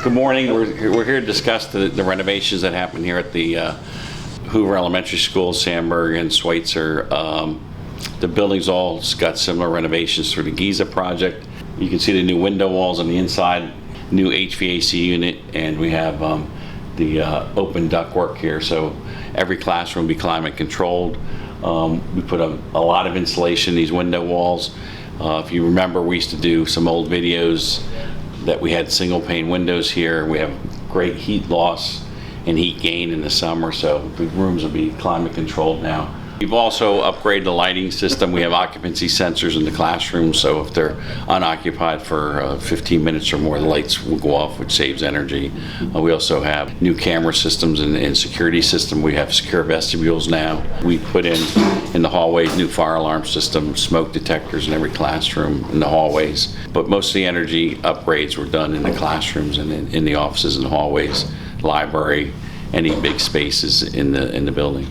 Good morning. We're here to discuss the renovations that happened here at the Hoover Elementary School, Sandburg, and Schweitzer. The buildings all got similar renovations through the GESA project. You can see the new window walls on the inside, new HVAC unit, and we have the open ductwork here, so every classroom will be climate controlled. We put a lot of insulation in these window walls. If you remember, we used to do some old videos that we had single pane windows here. We have great heat loss and heat gain in the summer, so the rooms will be climate controlled now. We've also upgraded the lighting system. We have occupancy sensors in the classrooms, so if they're unoccupied for 15 minutes or more, the lights will go off, which saves energy. We also have new camera systems and security system. We have secure vestibules now. We put in the hallways new fire alarm system, smoke detectors in every classroom in the hallways. But most of the energy upgrades were done in the classrooms and in the offices and hallways, library, any big spaces in the building.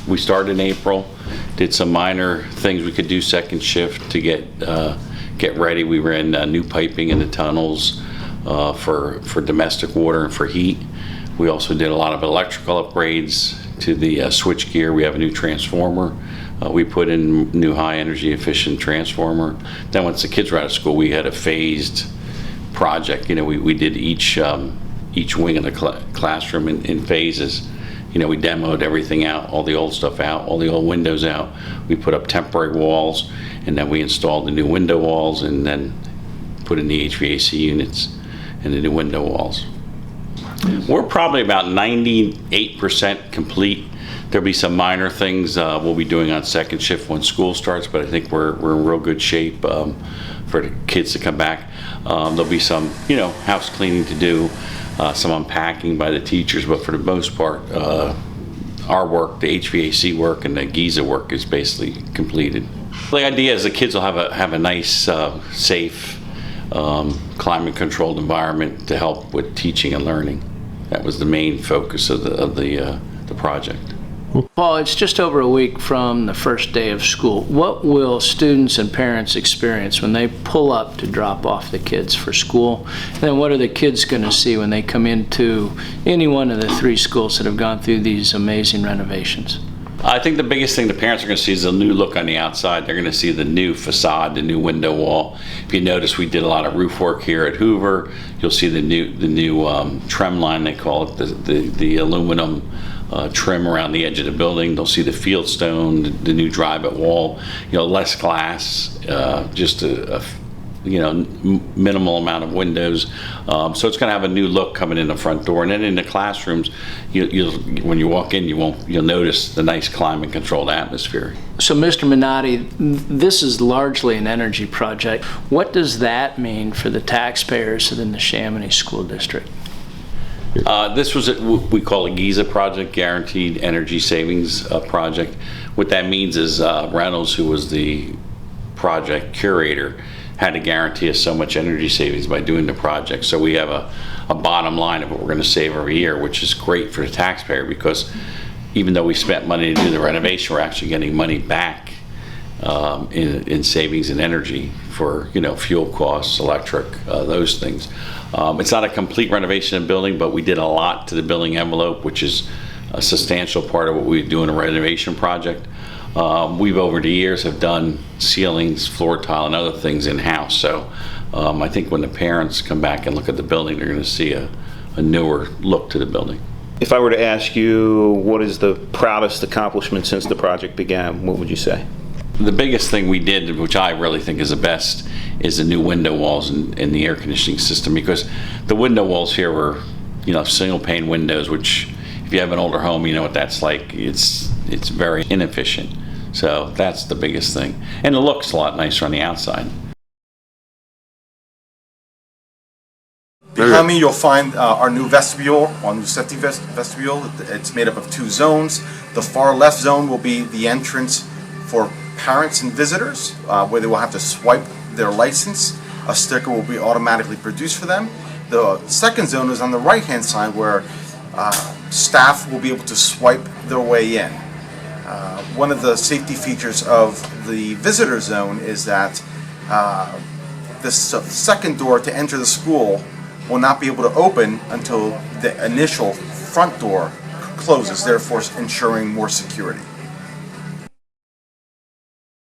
We started in April, did some minor things we could do second shift to get ready. We ran new piping in the tunnels for domestic water and for heat. We also did a lot of electrical upgrades to the switch gear. We have a new transformer. We put in new high energy efficient transformer. Then once the kids were out of school, we had a phased project. You know, we did each wing of the classroom in phases. You know, we demoed everything out, all the old stuff out, all the old windows out. We put up temporary walls, and then we installed the new window walls, and then put in the HVAC units and the new window walls. We're probably about 98% complete. There'll be some minor things we'll be doing on second shift when school starts, but I think we're in real good shape for the kids to come back. There'll be some, you know, house cleaning to do. Some unpacking by the teachers, but for the most part, our work, the HVAC work and the GESA work is basically completed. The idea is the kids will have a nice, safe, climate-controlled environment to help with teaching and learning. That was the main focus of the project. Paul, it's just over a week from the first day of school. What will students and parents experience when they pull up to drop off the kids for school? And then what are the kids going to see when they come into any one of the three schools that have gone through these amazing renovations? I think the biggest thing the parents are going to see is the new look on the outside. They're going to see the new facade, the new window wall. If you notice, we did a lot of roof work here at Hoover. You'll see the new trim line, they call it, the aluminum trim around the edge of the building. They'll see the field stone, the new drive-up wall, you know, less glass, just a minimal amount of windows. So it's going to have a new look coming in the front door. And then in the classrooms, when you walk in, you'll notice the nice climate-controlled atmosphere. So, Mr. Minotti, this is largely an energy project. What does that mean for the taxpayers in the Neshaminy School District? This was what we call a GESA project, Guaranteed Energy Savings Project. What that means is Reynolds, who was the project curator, had to guarantee us so much energy savings by doing the project. So we have a bottom line of what we're going to save every year, which is great for the taxpayer, because even though we spent money to do the renovation, we're actually getting money back in savings in energy for, you know, fuel costs, electric, those things. It's not a complete renovation of the building, but we did a lot to the building envelope, which is a substantial part of what we do in a renovation project. We've over the years have done ceilings, floor tile, and other things in-house. So I think when the parents come back and look at the building, they're going to see a newer look to the building. If I were to ask you what is the proudest accomplishment since the project began, what would you say? The biggest thing we did, which I really think is the best, is the new window walls and the air conditioning system, because the window walls here were, you know, single pane windows, which if you have an older home, you know what that's like. It's very inefficient. So that's the biggest thing. And it looks a lot nicer on the outside. Behind me, you'll find our new vestibule, our new safety vestibule. It's made up of two zones. The far left zone will be the entrance for parents and visitors, where they will have to swipe their license. A sticker will be automatically produced for them. The second zone is on the right-hand side, where staff will be able to swipe their way in. One of the safety features of the visitor zone is that the second door to enter the school will not be able to open until the initial front door closes, therefore ensuring more security.